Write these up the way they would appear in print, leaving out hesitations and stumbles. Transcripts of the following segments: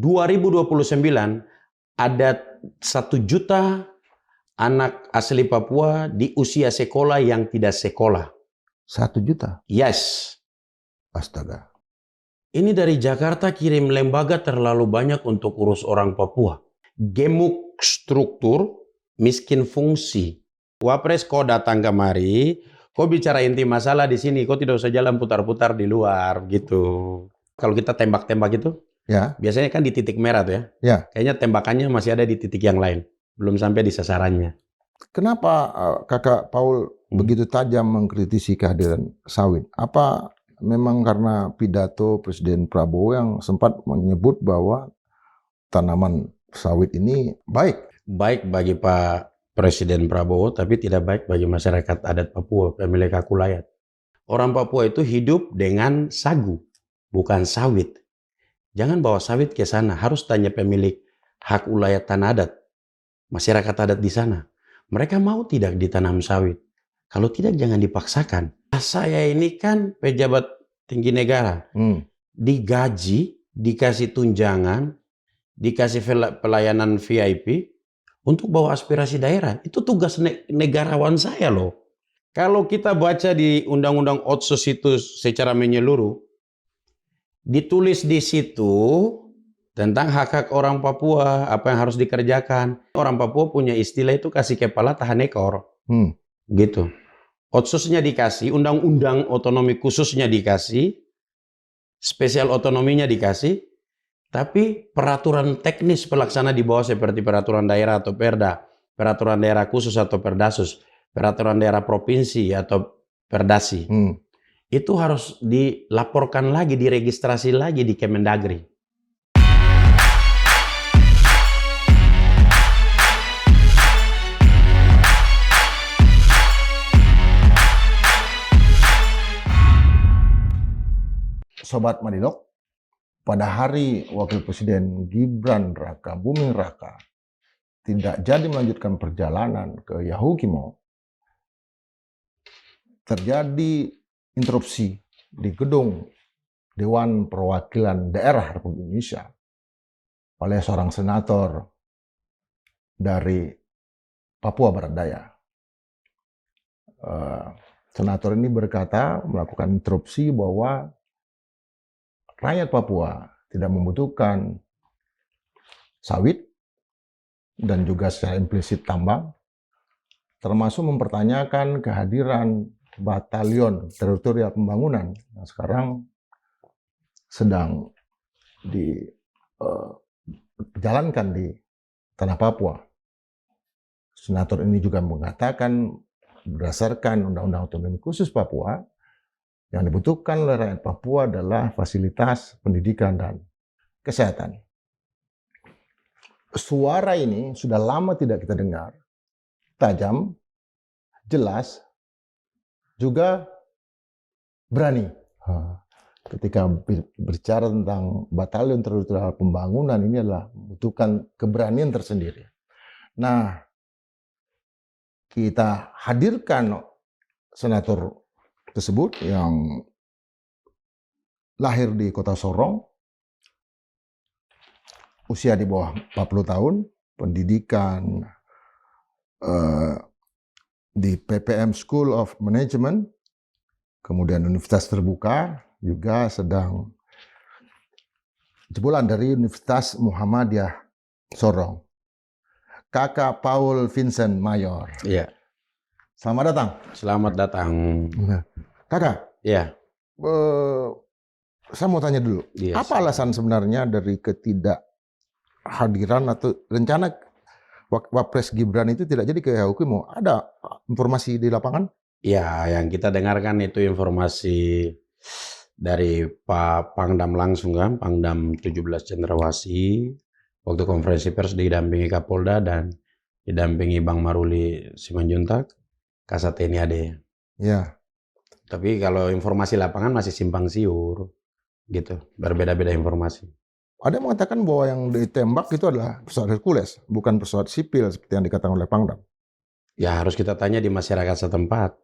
2029 ada 1 juta anak asli Papua di usia sekolah yang tidak sekolah. 1 juta? Yes. Astaga. Ini dari Jakarta kirim lembaga terlalu banyak untuk urus orang Papua. Gemuk struktur, miskin fungsi. Wapres, kau datang kemari, kau bicara inti masalah di sini, kau tidak usah jalan putar-putar di luar gitu. Kalau kita tembak-tembak itu, ya, biasanya kan di titik merah tuh ya. Ya. Kayaknya tembakannya masih ada di titik yang lain, belum sampai di sasarannya. Kenapa Kakak Paul begitu tajam mengkritisi kehadiran sawit? Apa memang karena pidato Presiden Prabowo yang sempat menyebut bahwa tanaman sawit ini baik? Baik bagi Pak Presiden Prabowo, tapi tidak baik bagi masyarakat adat Papua, pemilik hak ulayat. Orang Papua itu hidup dengan sagu, bukan sawit. Jangan bawa sawit ke sana, harus tanya pemilik hak ulayat tanah adat, masyarakat adat di sana. Mereka mau tidak ditanam sawit? Kalau tidak, jangan dipaksakan. Saya ini kan pejabat tinggi negara. Digaji, dikasih tunjangan, dikasih pelayanan VIP untuk bawa aspirasi daerah. Itu tugas negarawan saya loh. Kalau kita baca di Undang-Undang Otsus itu secara menyeluruh, ditulis di situ tentang hak-hak orang Papua, apa yang harus dikerjakan. Orang Papua punya istilah itu kasih kepala tahan ekor. Gitu. Otsusnya dikasih, undang-undang otonomi khususnya dikasih, spesial otonominya dikasih, tapi peraturan teknis pelaksana di bawah seperti peraturan daerah atau perda, peraturan daerah khusus atau perdasus, peraturan daerah provinsi atau perdasi, itu harus dilaporkan lagi, diregistrasi lagi di Kemendagri. Sobat Madilog, pada hari Wakil Presiden Gibran Raka Buming Raka tidak jadi melanjutkan perjalanan ke Yahukimo, terjadi interupsi di gedung Dewan Perwakilan Daerah Republik Indonesia oleh seorang senator dari Papua Barat Daya. Senator ini berkata, melakukan interupsi bahwa rakyat Papua tidak membutuhkan sawit dan juga secara implisit tambang, termasuk mempertanyakan kehadiran Batalion Teritorial Pembangunan yang sekarang sedang dijalankan di tanah Papua. Senator ini juga mengatakan berdasarkan Undang-Undang Otonomi Khusus Papua, yang dibutuhkan oleh rakyat Papua adalah fasilitas pendidikan dan kesehatan. Suara ini sudah lama tidak kita dengar, tajam, jelas, juga berani. Ketika berbicara tentang Batalion Teritorial Pembangunan, ini adalah membutuhkan keberanian tersendiri. Nah, kita hadirkan senator tersebut yang lahir di kota Sorong, usia di bawah 40 tahun, pendidikan di PPM School of Management, kemudian Universitas Terbuka, juga sedang jebolan dari Universitas Muhammadiyah Sorong. Kakak Paul Vincent Mayor. Iya. Selamat datang. Selamat datang. Kakak. Iya. Saya mau tanya dulu. Iya, apa alasan sebenarnya dari ketidakhadiran atau rencana Wapres Gibran itu tidak jadi ke Yahukimo? Ada informasi di lapangan? Ya, yang kita dengarkan itu informasi dari Pak Pangdam langsung kan, Pangdam 17 Cendrawasih, waktu konferensi pers didampingi Kapolda dan didampingi Bang Maruli Simanjuntak, Kasat TNI AD. Ya. Tapi kalau informasi lapangan masih simpang siur, gitu, berbeda-beda informasi. Ada yang mengatakan bahwa yang ditembak itu adalah pesawat Hercules, bukan pesawat sipil seperti yang dikatakan oleh Pangdam. Ya harus kita tanya di masyarakat setempat.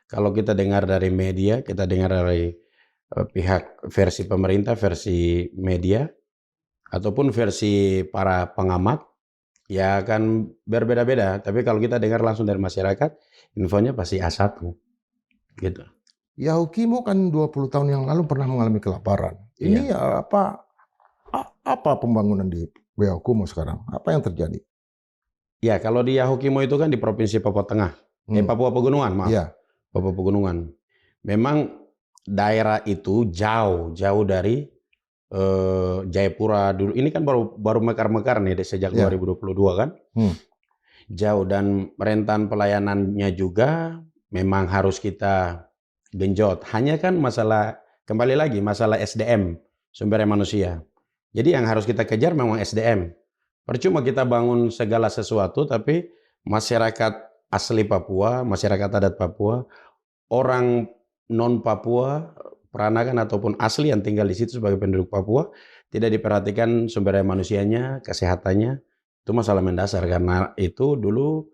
Kalau kita dengar dari media, kita dengar dari pihak versi pemerintah, versi media, ataupun versi para pengamat ya akan berbeda-beda. Tapi kalau kita dengar langsung dari masyarakat, infonya pasti A1 gitu. Yahukimo kan 20 tahun yang lalu pernah mengalami kelaparan. Ini Iya. apa pembangunan di Yahukimo sekarang? Apa yang terjadi? Ya, kalau di Yahukimo itu kan di Provinsi Papua Tengah. Hmm. Papua Pegunungan, maaf. Ya, Papua Pegunungan. Memang daerah itu jauh dari Jayapura dulu. Ini kan baru mekar-mekar nih sejak ya. 2022 kan. Jauh, dan rentan pelayanannya juga memang harus kita genjot. Hanya kan masalah, kembali lagi, masalah SDM, sumber daya manusia. Jadi yang harus kita kejar memang SDM. Percuma kita bangun segala sesuatu, tapi masyarakat asli Papua, masyarakat adat Papua, orang non-Papua, peranakan ataupun asli yang tinggal di situ sebagai penduduk Papua, tidak diperhatikan sumber daya manusianya, kesehatannya. Itu masalah mendasar, karena itu dulu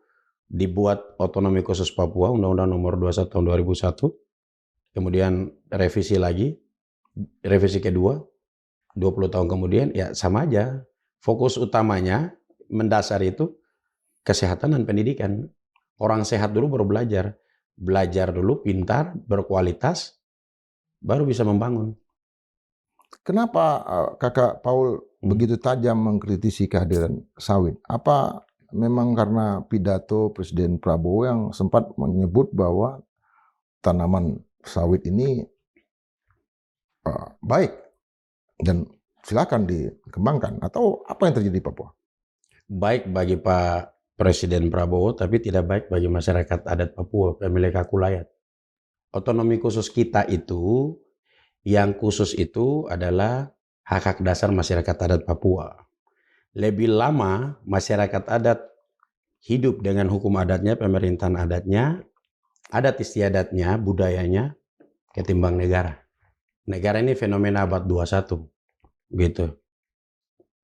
dibuat otonomi khusus Papua, Undang-Undang Nomor 21 Tahun 2001, kemudian revisi lagi, revisi kedua, 20 tahun kemudian, ya sama aja. Fokus utamanya mendasar itu kesehatan dan pendidikan. Orang sehat dulu baru belajar. Belajar dulu, pintar, berkualitas, baru bisa membangun. Kenapa Kakak Paul begitu tajam mengkritisi kehadiran sawit? Apa memang karena pidato Presiden Prabowo yang sempat menyebut bahwa tanaman sawit ini baik dan silakan dikembangkan, atau apa yang terjadi di Papua? Baik bagi Pak Presiden Prabowo, tapi tidak baik bagi masyarakat adat Papua, pemilik Kakulayat. Otonomi khusus kita itu, yang khusus itu adalah hak-hak dasar masyarakat adat Papua. Lebih lama masyarakat adat hidup dengan hukum adatnya, pemerintahan adatnya, adat istiadatnya, budayanya, ketimbang negara. Negara ini fenomena abad 21, gitu.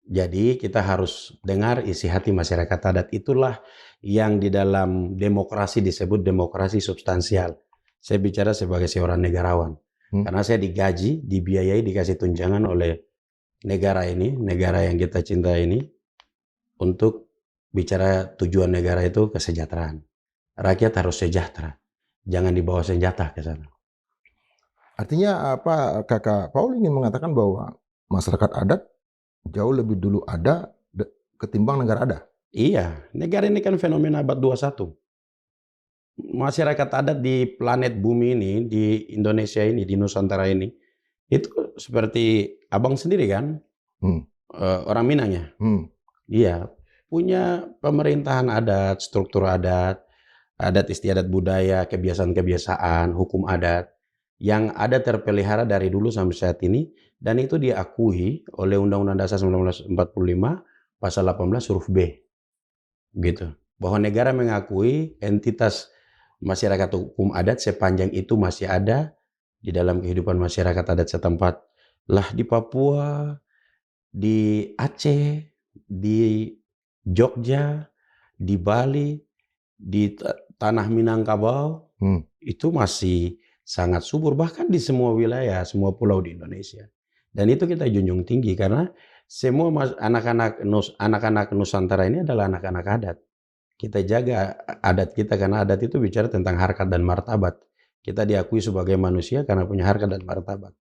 Jadi kita harus dengar isi hati masyarakat adat. Itulah yang di dalam demokrasi disebut demokrasi substansial. Saya bicara sebagai seorang negarawan. Karena saya digaji, dibiayai, dikasih tunjangan oleh negara ini, negara yang kita cinta ini, untuk bicara tujuan negara itu kesejahteraan. Rakyat harus sejahtera. Jangan dibawa senjata ke sana. Artinya apa, Kakak Paul ingin mengatakan bahwa masyarakat adat jauh lebih dulu ada ketimbang negara ada? Iya, negara ini kan fenomena abad 21. Masyarakat adat di planet bumi ini, di Indonesia ini, di Nusantara ini, itu seperti abang sendiri kan, orang Minangnya. Iya, punya pemerintahan adat, struktur adat, adat istiadat budaya, kebiasaan-kebiasaan, hukum adat, yang ada terpelihara dari dulu sampai saat ini, dan itu diakui oleh Undang-Undang Dasar 1945, pasal 18 huruf B. Gitu. Bahwa negara mengakui entitas masyarakat hukum adat sepanjang itu masih ada di dalam kehidupan masyarakat adat setempat. Lah di Papua, di Aceh, di Jogja, di Bali, di tanah Minangkabau, itu masih sangat subur, bahkan di semua wilayah, semua pulau di Indonesia. Dan itu kita junjung tinggi, karena semua anak-anak Nusantara ini adalah anak-anak adat. Kita jaga adat kita, karena adat itu bicara tentang harkat dan martabat. Kita diakui sebagai manusia karena punya harkat dan martabat.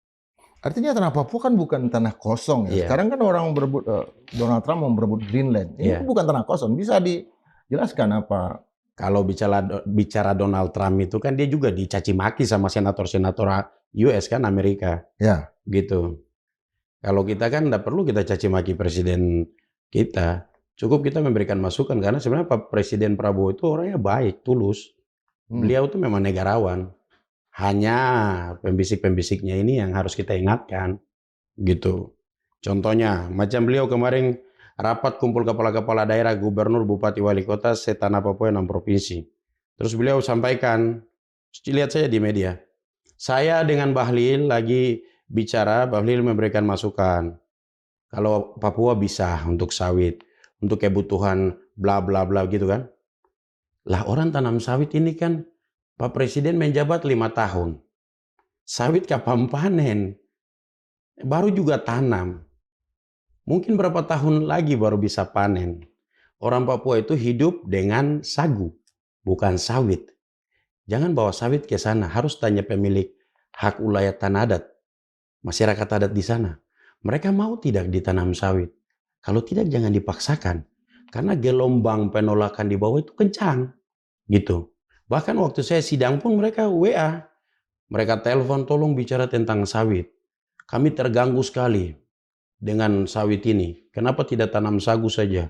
Artinya tanah Papua kan bukan tanah kosong ya. Iya. Sekarang kan orang berebut, Donald Trump mau berebut Greenland. Ini bukan tanah kosong. Bisa dijelaskan apa? Kalau bicara Donald Trump itu kan dia juga dicaci maki sama senator-senator US kan, Amerika. Ya. Gitu. Kalau kita kan tidak perlu kita caci maki presiden kita. Cukup kita memberikan masukan, karena sebenarnya Pak Presiden Prabowo itu orangnya baik, tulus. Beliau itu memang negarawan. Hanya pembisik-pembisiknya ini yang harus kita ingatkan, gitu. Contohnya, macam beliau kemarin rapat kumpul kepala-kepala daerah, gubernur, bupati, wali kota, setanah Papua 6 provinsi. Terus beliau sampaikan, lihat saya di media, saya dengan Bahlil lagi bicara, Bahlil memberikan masukan. Kalau Papua bisa untuk sawit, untuk kebutuhan bla bla bla gitu kan. Lah orang tanam sawit ini kan Pak Presiden menjabat 5 tahun. Sawit kapan panen? Baru juga tanam. Mungkin berapa tahun lagi baru bisa panen. Orang Papua itu hidup dengan sagu, bukan sawit. Jangan bawa sawit ke sana, harus tanya pemilik hak ulayat tanah adat, masyarakat adat di sana. Mereka mau tidak ditanam sawit? Kalau tidak jangan dipaksakan. Karena gelombang penolakan di bawah itu kencang. Gitu. Bahkan waktu saya sidang pun mereka WA. Mereka telepon, tolong bicara tentang sawit. Kami terganggu sekali dengan sawit ini. Kenapa tidak tanam sagu saja?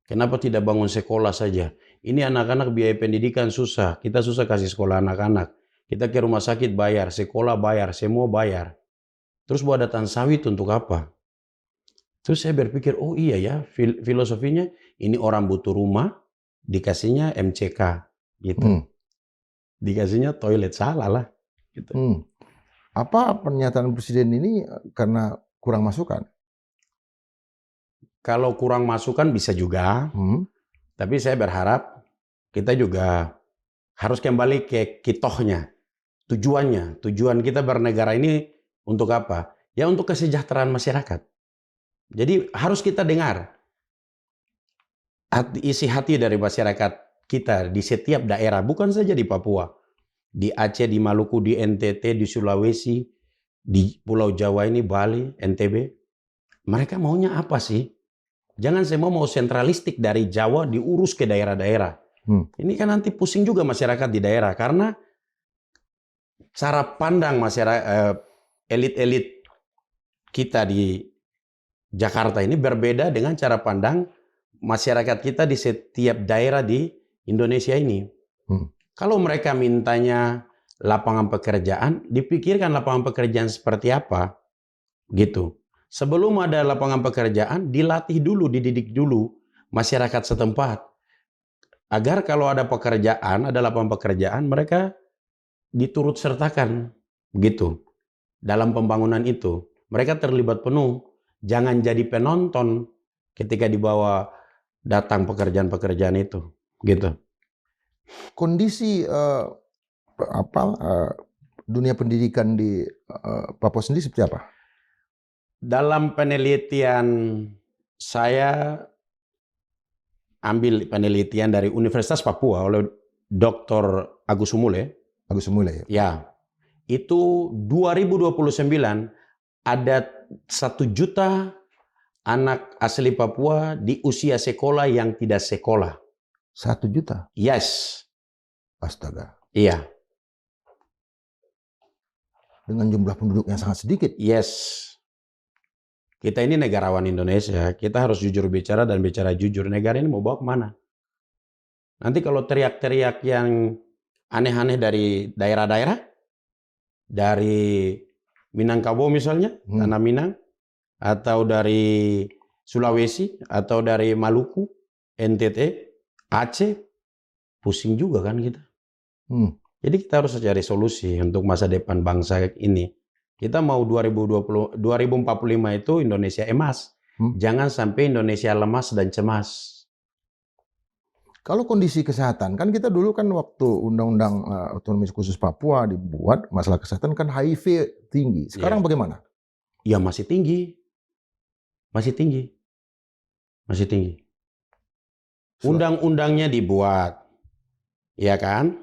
Kenapa tidak bangun sekolah saja? Ini anak-anak biaya pendidikan susah. Kita susah kasih sekolah anak-anak. Kita ke rumah sakit bayar, sekolah bayar, semua bayar. Terus buat datang sawit untuk apa? Terus saya berpikir, oh iya ya, filosofinya ini orang butuh rumah, dikasihnya MCK. Gitu. Dikasihnya toilet, salah lah. Gitu. Apa pernyataan Presiden ini karena kurang masukan? Kalau kurang masukan bisa juga, tapi saya berharap kita juga harus kembali ke kitohnya. Tujuan kita bernegara ini untuk apa? Ya untuk kesejahteraan masyarakat. Jadi harus kita dengar isi hati dari masyarakat kita di setiap daerah, bukan saja di Papua. Di Aceh, di Maluku, di NTT, di Sulawesi, di Pulau Jawa ini, Bali, NTB. Mereka maunya apa sih? Jangan semua mau sentralistik dari Jawa diurus ke daerah-daerah. Ini kan nanti pusing juga masyarakat di daerah karena cara pandang masyarakat elit-elit kita di Jakarta ini berbeda dengan cara pandang masyarakat kita di setiap daerah di Indonesia ini. Kalau mereka mintanya lapangan pekerjaan, dipikirkan lapangan pekerjaan seperti apa, gitu. Sebelum ada lapangan pekerjaan, dilatih dulu, dididik dulu masyarakat setempat. Agar kalau ada pekerjaan, ada lapangan pekerjaan, mereka diturut sertakan, gitu. Dalam pembangunan itu, mereka terlibat penuh. Jangan jadi penonton ketika dibawa datang pekerjaan-pekerjaan itu, gitu. Kondisi dunia pendidikan di Papua sendiri seperti apa? Dalam penelitian saya ambil penelitian dari Universitas Papua oleh Dr. Agus Sumule. Agus Sumule ya? Ya, itu 2029 ada 1 juta anak asli Papua di usia sekolah yang tidak sekolah. 1 juta? Yes. Astaga. Iya. Dengan jumlah penduduk yang sangat sedikit. Yes. Kita ini negarawan Indonesia, kita harus jujur bicara dan bicara jujur. Negara ini mau bawa kemana? Nanti kalau teriak-teriak yang aneh-aneh dari daerah-daerah, dari Minangkabau misalnya, Tanah Minang, atau dari Sulawesi, atau dari Maluku, NTT, Aceh, pusing juga kan kita. Jadi kita harus cari solusi untuk masa depan bangsa ini. Kita mau 2045 itu Indonesia emas. Jangan sampai Indonesia lemas dan cemas. Kalau kondisi kesehatan, kan kita dulu kan waktu Undang-Undang Otonomi Khusus Papua dibuat, masalah kesehatan kan HIV tinggi. Sekarang bagaimana? Ya masih tinggi. Masih tinggi. Masih tinggi. Undang-undangnya dibuat. Ya kan?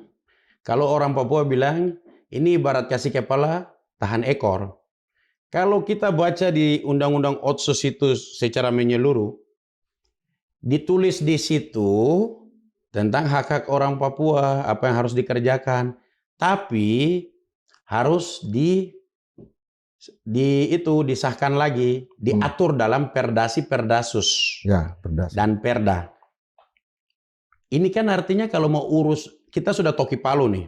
Kalau orang Papua bilang, ini ibarat kasih kepala, tahan ekor. Kalau kita baca di Undang-Undang Otsus itu secara menyeluruh, ditulis di situ tentang hak-hak orang Papua, apa yang harus dikerjakan. Tapi harus disahkan lagi, diatur dalam Perdasi Perdasus. Ya, Perdas. Dan Perda. Ini kan artinya kalau mau urus, kita sudah toki palu nih.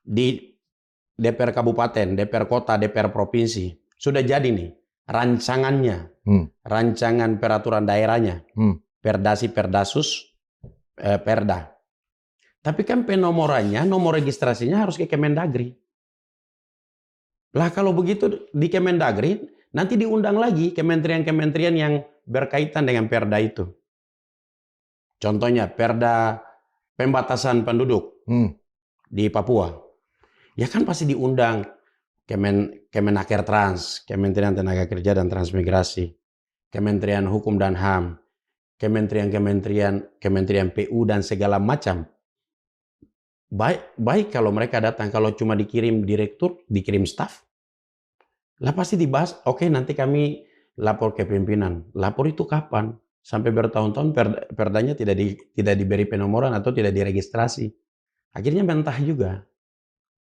Di DPR Kabupaten, DPR Kota, DPR Provinsi. Sudah jadi nih rancangannya. Rancangan peraturan daerahnya. Perdasi Perdasus, Perda. Tapi kan penomorannya, nomor registrasinya harus ke Kemendagri. Lah kalau begitu di Kemendagri, nanti diundang lagi kementerian-kementerian yang berkaitan dengan Perda itu. Contohnya Perda pembatasan penduduk di Papua. Ya kan pasti diundang Kemenaker Trans, Kementerian Tenaga Kerja dan Transmigrasi. Kementerian Hukum dan HAM, Kementerian PU dan segala macam. Baik kalau mereka datang, kalau cuma dikirim direktur, dikirim staf, lah pasti dibahas, oke nanti kami lapor ke pimpinan. Lapor itu kapan? Sampai bertahun-tahun perdanya tidak diberi penomoran atau tidak diregistrasi. Akhirnya mentah juga.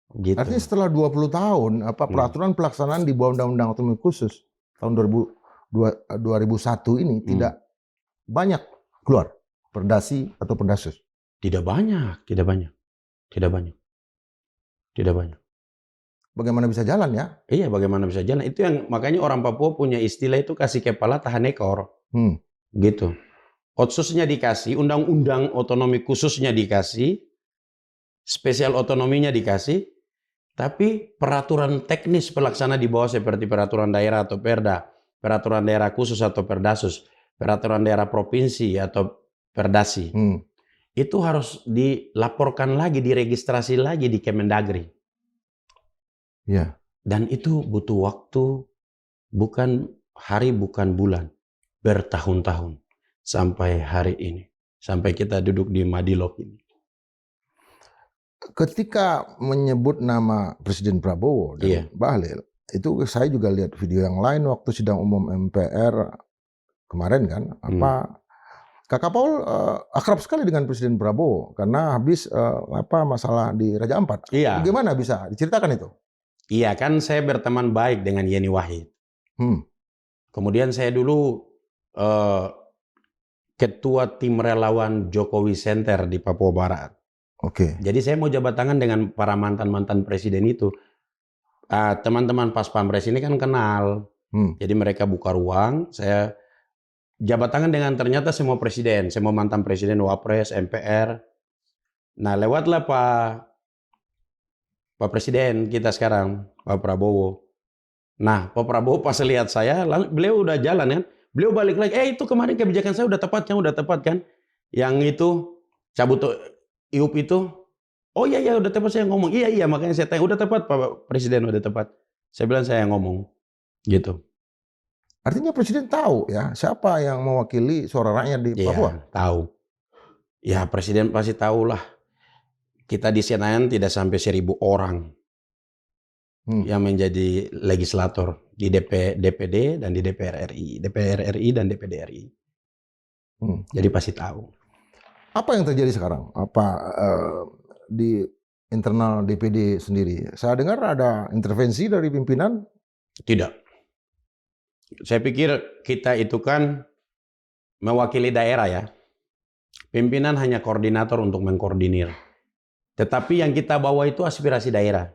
Gitu. Artinya setelah 20 tahun, peraturan pelaksanaan di bawah Undang-Undang Otonomi Khusus tahun 2001 ini tidak banyak keluar perdasi atau perdasus. Tidak banyak. Bagaimana bisa jalan ya? Iya, bagaimana bisa jalan? Itu yang makanya orang Papua punya istilah itu kasih kepala tahan ekor. Gitu. Otsusnya dikasih, undang-undang otonomi khususnya dikasih, spesial otonominya dikasih, tapi peraturan teknis pelaksana di bawah seperti peraturan daerah atau perda, peraturan daerah khusus atau perdasus, peraturan daerah provinsi atau perdasi, itu harus dilaporkan lagi, diregistrasi lagi di Kemendagri. Ya. Dan itu butuh waktu, bukan hari, bukan bulan, bertahun-tahun sampai hari ini, sampai kita duduk di Madilog ini. Ketika menyebut nama Presiden Prabowo dan Bahlil, itu saya juga lihat video yang lain waktu sidang umum MPR kemarin kan, Kakak Paul akrab sekali dengan Presiden Prabowo karena habis masalah di Raja Ampat. Iya. Gimana bisa diceritakan itu? Iya, kan saya berteman baik dengan Yeni Wahid. Kemudian saya dulu ketua tim relawan Jokowi Center di Papua Barat. Oke. Jadi saya mau jabat tangan dengan para mantan-mantan presiden itu. Teman-teman pas Pampres ini kan kenal. Jadi mereka buka ruang, saya jabat tangan dengan ternyata semua presiden, semua mantan presiden, Wapres, MPR. Nah, lewatlah Pak Presiden kita sekarang, Pak Prabowo. Nah, Pak Prabowo pas lihat saya, beliau udah jalan kan, beliau balik lagi, itu kemarin kebijakan saya udah tepat kan? Yang itu cabut IUP itu, oh iya udah tepat saya ngomong, iya makanya saya tanya, udah tepat Pak Presiden, udah tepat. Saya bilang saya ngomong, gitu. Artinya Presiden tahu ya siapa yang mewakili suara rakyat di Papua? Iya, tahu. Ya Presiden pasti tahu lah. Kita di Senayan tidak sampai 1.000 orang yang menjadi legislator di DPD dan di DPR RI dan DPD RI. Jadi pasti tahu. Apa yang terjadi sekarang? Di internal DPD sendiri? Saya dengar ada intervensi dari pimpinan? Tidak. Saya pikir kita itu kan mewakili daerah ya. Pimpinan hanya koordinator untuk mengkoordinir. Tetapi yang kita bawa itu aspirasi daerah.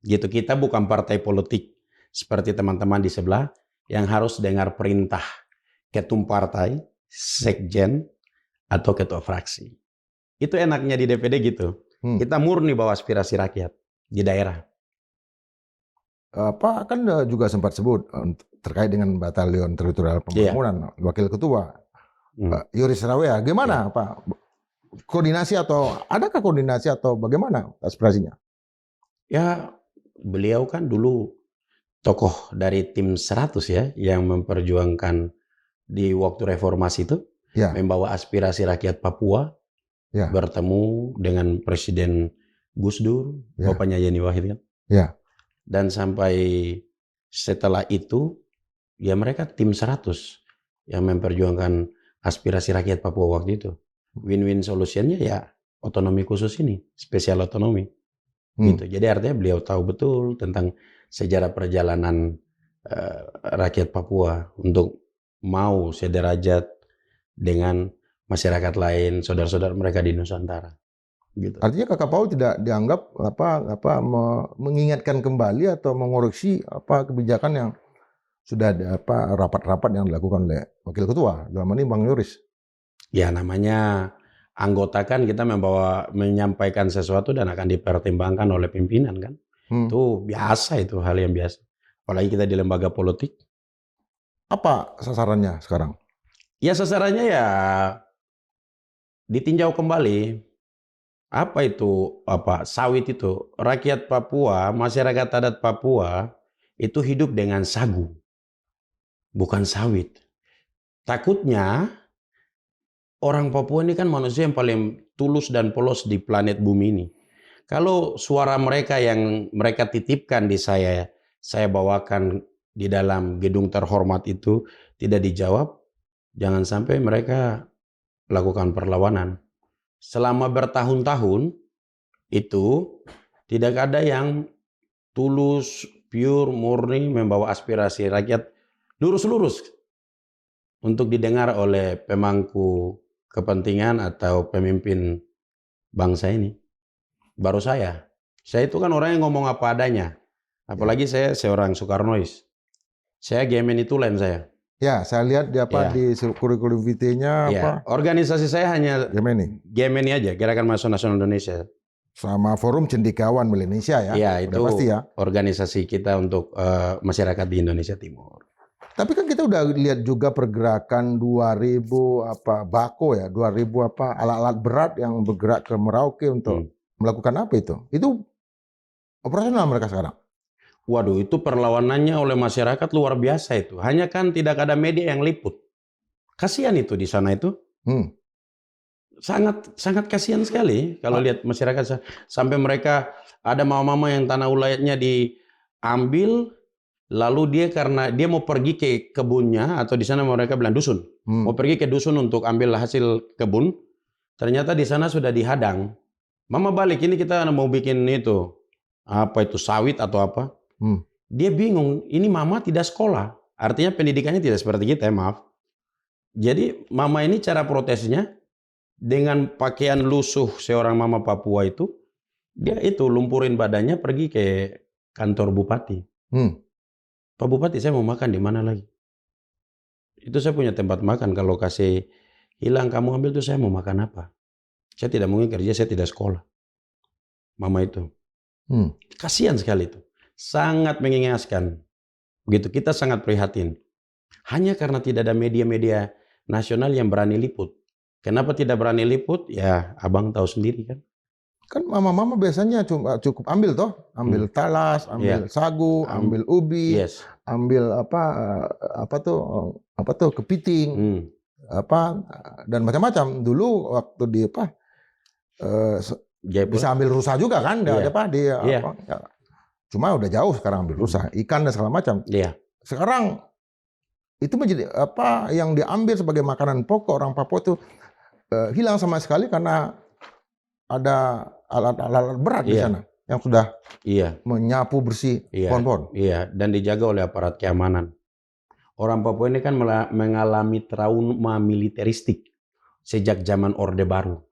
Gitu, kita bukan partai politik seperti teman-teman di sebelah yang harus dengar perintah ketum partai, sekjen, atau ketua fraksi. Itu enaknya di DPD gitu. Kita murni bawa aspirasi rakyat di daerah. Pak kan juga sempat sebut terkait dengan Batalion Teritorial Pembangunan, Wakil Ketua Yoris Rawea. Gimana Pak? Koordinasi atau adakah koordinasi atau bagaimana aspirasinya? Ya, beliau kan dulu tokoh dari tim 100 ya, yang memperjuangkan di waktu reformasi itu, membawa aspirasi rakyat Papua, bertemu dengan Presiden Gus Dur, bapaknya Yeni Wahid kan. Dan sampai setelah itu, ya mereka tim 100 yang memperjuangkan aspirasi rakyat Papua waktu itu. Win-win solutionnya ya otonomi khusus ini, spesial otonomi. Gitu. Jadi artinya beliau tahu betul tentang sejarah perjalanan rakyat Papua untuk mau sederajat dengan masyarakat lain, saudara-saudara mereka di Nusantara. Gitu. Artinya Kakak Paul tidak dianggap mengingatkan kembali atau mengoreksi kebijakan yang sudah ada rapat-rapat yang dilakukan oleh Wakil Ketua dalam ini Bang Yoris. Ya namanya anggota kan kita menyampaikan sesuatu dan akan dipertimbangkan oleh pimpinan kan. Itu biasa, itu hal yang biasa. Apalagi kita di lembaga politik. Apa sasarannya sekarang? Ya sasarannya ya ditinjau kembali. Apa itu? Sawit itu. Rakyat Papua, masyarakat adat Papua itu hidup dengan sagu. Bukan sawit. takutnya orang Papua ini kan manusia yang paling tulus dan polos di planet bumi ini. Kalau suara mereka yang mereka titipkan di saya bawakan di dalam gedung terhormat itu tidak dijawab, jangan sampai mereka lakukan perlawanan. Selama bertahun-tahun itu tidak ada yang tulus, pure, murni membawa aspirasi rakyat lurus-lurus untuk didengar oleh pemangku kepentingan atau pemimpin bangsa ini. Baru saya. Saya itu kan orang yang ngomong apa adanya. Apalagi saya seorang Soekarnois. Saya Gemini Tulen saya. Ya, saya lihat di Ya. di kurikulum vitae-nya Ya, apa? organisasi saya hanya Gemini. Gemini aja, Gerakan Mahasiswa Nasional Indonesia. Sama Forum Cendekiawan Indonesia ya. Iya, Udah itu pasti ya. organisasi kita untuk masyarakat di Indonesia Timur. Tapi kan kita udah lihat juga pergerakan 2000 apa Bako ya, 2000 apa alat-alat berat yang bergerak ke Merauke untuk melakukan apa itu? Itu operasional mereka sekarang. Waduh, itu perlawanannya oleh masyarakat luar biasa itu. Hanya kan tidak ada media yang liput. Kasihan itu di sana itu. Sangat kasihan sekali kalau lihat masyarakat sampai mereka ada mama-mama yang tanah ulayatnya diambil, lalu dia karena dia mau pergi ke kebunnya atau di sana mereka bilang dusun, mau pergi ke dusun untuk ambil hasil kebun, ternyata di sana sudah dihadang. Mama balik, ini kita mau bikin itu apa itu sawit atau apa? Dia bingung, ini mama tidak sekolah, artinya pendidikannya tidak seperti kita, maaf. Jadi mama ini cara protesnya dengan pakaian lusuh seorang mama Papua itu, dia itu lumpurin badannya pergi ke kantor bupati. Pak Bupati, saya mau makan di mana lagi? Itu saya punya tempat makan, kalau kasih hilang kamu ambil itu saya mau makan apa? Saya tidak mungkin kerja, saya tidak sekolah. Mama itu. Kasihan sekali itu. Sangat mengingatkan. Begitu, kita sangat prihatin. Hanya karena tidak ada media-media nasional yang berani liput. Kenapa tidak berani liput? Ya, abang tahu sendiri kan. Kan mama-mama biasanya cukup ambil toh, ambil talas, ambil sagu, ambil ubi, ambil apa tuh kepiting, dan macam-macam. Dulu waktu di bisa ambil rusa juga kan, cuma udah jauh sekarang ambil rusa, ikan dan segala macam. Sekarang itu menjadi apa yang diambil sebagai makanan pokok orang Papua itu hilang sama sekali karena ada alat-alat berat di sana yang sudah menyapu bersih pohon-pohon. Iya, dan dijaga oleh aparat keamanan. Orang Papua ini kan mengalami trauma militeristik sejak zaman Orde Baru.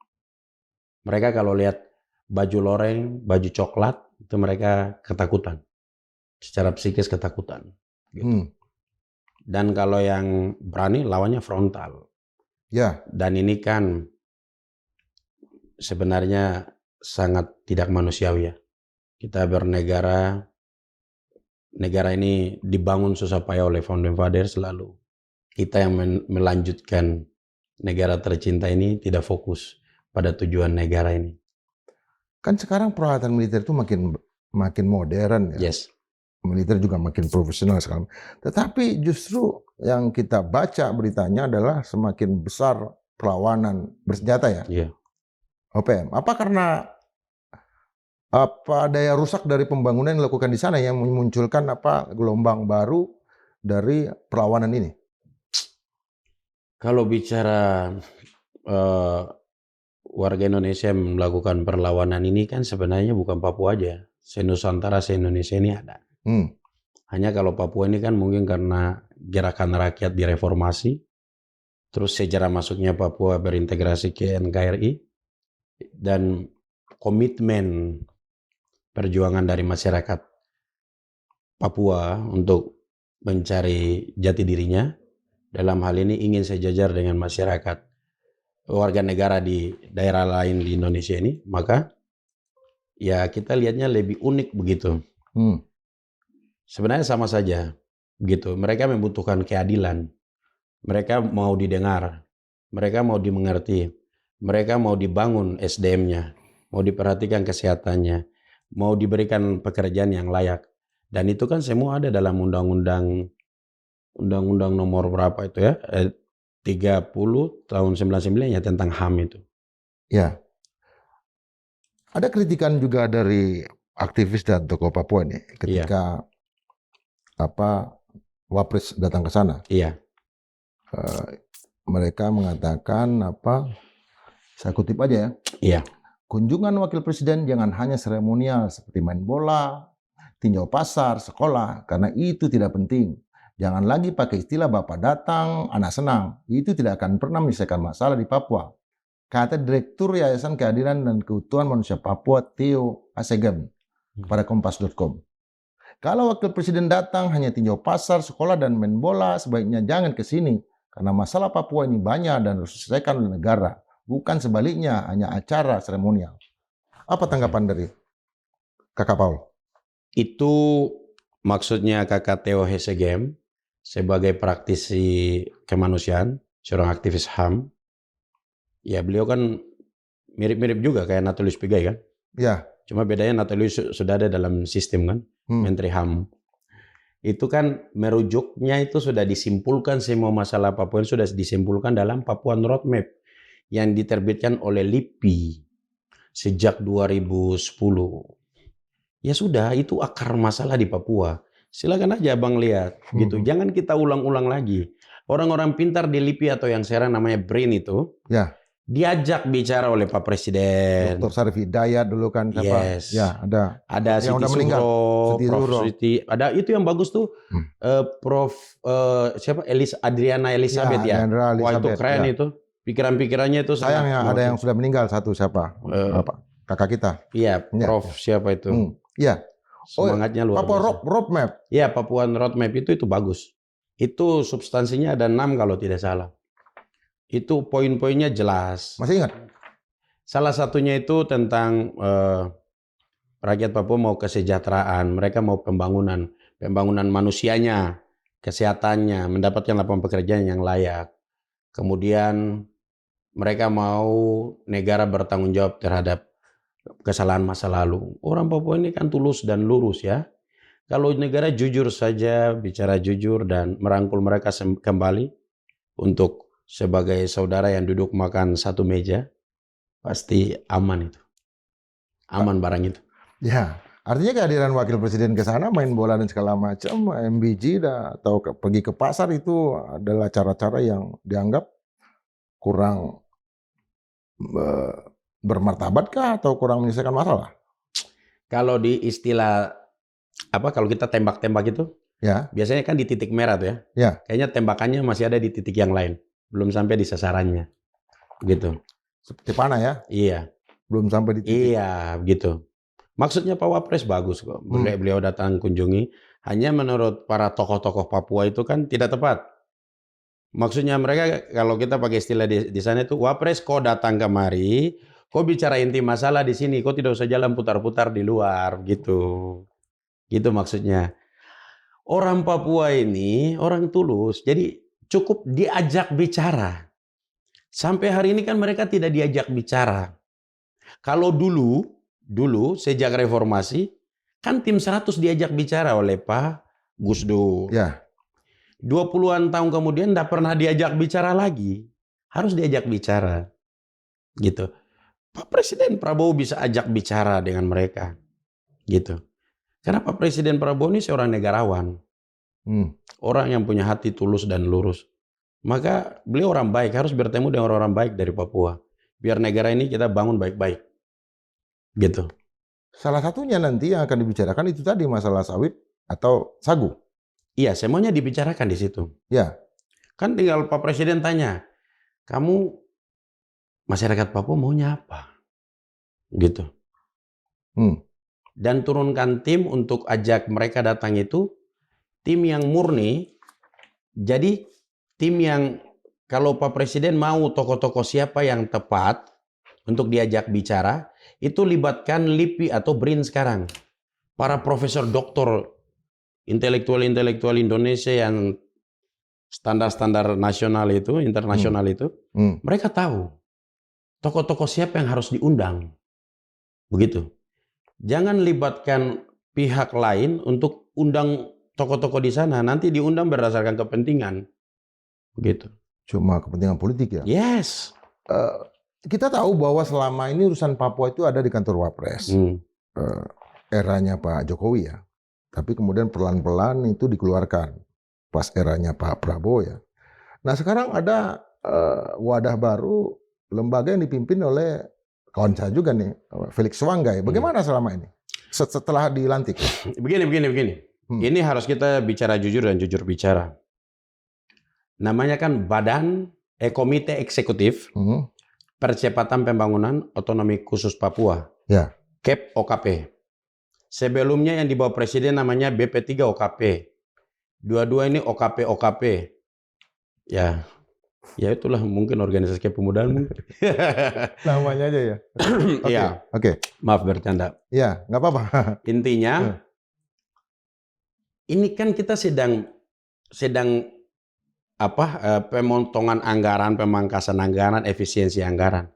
Mereka kalau lihat baju loreng, baju coklat, itu mereka ketakutan. Secara psikis ketakutan. Gitu. Dan kalau yang berani, lawannya frontal. Ya. Dan ini kan sebenarnya sangat tidak manusiawi ya. Kita bernegara, negara ini dibangun susah payah oleh founding fathers, selalu kita yang melanjutkan negara tercinta ini tidak fokus pada tujuan negara ini. Kan sekarang peralatan militer itu makin modern ya. Yes. Militer juga makin profesional sekarang. Tetapi justru yang kita baca beritanya adalah semakin besar perlawanan bersenjata ya. Iya. OPM. Apa karena daya rusak dari pembangunan yang dilakukan di sana yang memunculkan gelombang baru dari perlawanan ini? Kalau bicara warga Indonesia yang melakukan perlawanan ini kan sebenarnya bukan Papua aja. Se-Nusantara, se-Indonesia ini ada. Hanya kalau Papua ini kan mungkin karena gerakan rakyat direformasi, terus sejarah masuknya Papua berintegrasi ke NKRI, dan komitmen perjuangan dari masyarakat Papua untuk mencari jati dirinya, dalam hal ini ingin sejajar dengan masyarakat warga negara di daerah lain di Indonesia ini, maka ya kita lihatnya lebih unik begitu. Sebenarnya sama saja begitu. Mereka membutuhkan keadilan. Mereka mau didengar. Mereka mau dimengerti. Mereka mau dibangun SDM-nya, mau diperhatikan kesehatannya, mau diberikan pekerjaan yang layak. Dan itu kan semua ada dalam undang-undang nomor berapa itu ya? 30 tahun 99 ya tentang HAM itu. Ya. Ada kritikan juga dari aktivis dan tokoh Papua ini ketika Wapres datang ke sana. Iya. Mereka mengatakan saya kutip aja ya. Iya. Kunjungan wakil presiden jangan hanya seremonial seperti main bola, tinjau pasar, sekolah, karena itu tidak penting. Jangan lagi pakai istilah Bapak datang, anak senang. Itu tidak akan pernah menyelesaikan masalah di Papua. Kata Direktur Yayasan Keadilan dan Keutuhan Manusia Papua, Theo Asegem, kepada Kompas.com. Kalau wakil presiden datang hanya tinjau pasar, sekolah, dan main bola, sebaiknya jangan ke sini. Karena masalah Papua ini banyak dan harus diselesaikan oleh negara. Bukan sebaliknya, hanya acara seremonial. Apa tanggapan dari Kakak Paul? Itu maksudnya Kakak Theo Hesegem sebagai praktisi kemanusiaan, seorang aktivis HAM. Ya beliau kan mirip-mirip juga kayak Natalius Pigai kan? Ya. Cuma bedanya Natalius sudah ada dalam sistem kan, Menteri HAM. Itu kan merujuknya itu sudah disimpulkan semua masalah Papua yang sudah disimpulkan dalam Papuan Roadmap yang diterbitkan oleh LIPI sejak 2010. Ya sudah, itu akar masalah di Papua. Silakan aja Bang lihat gitu. Jangan kita ulang-ulang lagi. Orang-orang pintar di LIPI atau yang sekarang namanya BRIN itu, diajak bicara oleh Pak Presiden. Dr. Sarif Hidayat dulu kan siapa? Yes. Ya, ada yang Siti udah meninggal. Suhro, Siti Prof Suhro. Siti. Ada itu yang bagus tuh. Prof siapa? Adriana Elizabeth ya. Adriana Wah itu Elizabeth, keren itu. Pikiran-pikirannya itu sayang ya sangat ada yang sudah meninggal satu siapa? Kakak kita. Iya, Prof siapa itu? Iya. Semangatnya luar Papua biasa. Roadmap. Iya, Papuan Roadmap itu bagus. Itu substansinya ada 6 kalau tidak salah. Itu poin-poinnya jelas. Masih ingat? Salah satunya itu tentang rakyat Papua mau kesejahteraan, mereka mau pembangunan manusianya, kesehatannya, mendapatkan lapangan pekerjaan yang layak. Kemudian mereka mau negara bertanggung jawab terhadap kesalahan masa lalu. Orang Papua ini kan tulus dan lurus ya. Kalau negara jujur saja, bicara jujur dan merangkul mereka kembali untuk sebagai saudara yang duduk makan satu meja, pasti aman itu. Aman barang itu. Ya, artinya kehadiran wakil presiden ke sana main bola dan segala macam, MBG atau pergi ke pasar itu adalah cara-cara yang dianggap kurang bermartabatkah atau kurang menyelesaikan masalah? Kalau di istilah kalau kita tembak-tembak itu, ya biasanya kan di titik merah tuh ya. Ya. Kayaknya tembakannya masih ada di titik yang lain, belum sampai di sasarannya, gitu. Seperti panah ya? Iya. Belum sampai di titik. Iya, gitu. Maksudnya Pak Wapres bagus kok. Beliau datang kunjungi. Hanya menurut para tokoh-tokoh Papua itu kan tidak tepat. Maksudnya mereka kalau kita pakai istilah di sana itu, Wapres kok datang kemari, kok bicara inti masalah di sini, kok tidak usah jalan putar-putar di luar, gitu. Gitu maksudnya. Orang Papua ini orang tulus, jadi cukup diajak bicara. Sampai hari ini kan mereka tidak diajak bicara. Kalau dulu sejak reformasi, kan tim 100 diajak bicara oleh Pak Gus Dur. Ya. 20-an tahun kemudian tidak pernah diajak bicara lagi. Harus diajak bicara. Gitu. Pak Presiden Prabowo bisa ajak bicara dengan mereka. Gitu. Karena Pak Presiden Prabowo ini seorang negarawan. Orang yang punya hati tulus dan lurus. Maka beliau orang baik, harus bertemu dengan orang-orang baik dari Papua. Biar negara ini kita bangun baik-baik. Gitu. Salah satunya nanti yang akan dibicarakan itu tadi masalah sawit atau sagu. Iya, semuanya dibicarakan di situ. Ya. Kan tinggal Pak Presiden tanya, kamu masyarakat Papua maunya apa? Gitu. Dan turunkan tim untuk ajak mereka datang itu, tim yang murni, jadi tim yang kalau Pak Presiden mau tokoh-tokoh siapa yang tepat untuk diajak bicara, itu libatkan LIPI atau BRIN sekarang. Para profesor doktor, intelektual Indonesia yang standar-standar nasional itu, internasional itu, mereka tahu tokoh-tokoh siapa yang harus diundang. Begitu. Jangan libatkan pihak lain untuk undang tokoh-tokoh di sana. Nanti diundang berdasarkan kepentingan. Begitu. cuma kepentingan politik ya. Yes. Eh, kita tahu bahwa selama ini urusan Papua itu ada di kantor Wapres. Eranya Pak Jokowi ya. Tapi kemudian pelan-pelan itu dikeluarkan pas eranya Pak Prabowo ya. Nah sekarang ada wadah baru, lembaga yang dipimpin oleh kawan saya juga nih, Felix Wanggai. Bagaimana selama ini setelah dilantik? Begini. Ini harus kita bicara jujur dan jujur bicara. Namanya kan Komite Eksekutif Percepatan Pembangunan Otonomi Khusus Papua. Ya. KEP OKP. Sebelumnya yang di bawah presiden namanya BP3 OKP. Dua-dua ini OKP. Ya itulah mungkin organisasi kepemudaan. Namanya aja ya. Iya. Oke. Maaf bercanda. Ya, nggak apa-apa. Intinya, ini kan kita sedang pemotongan anggaran, pemangkasan anggaran, efisiensi anggaran.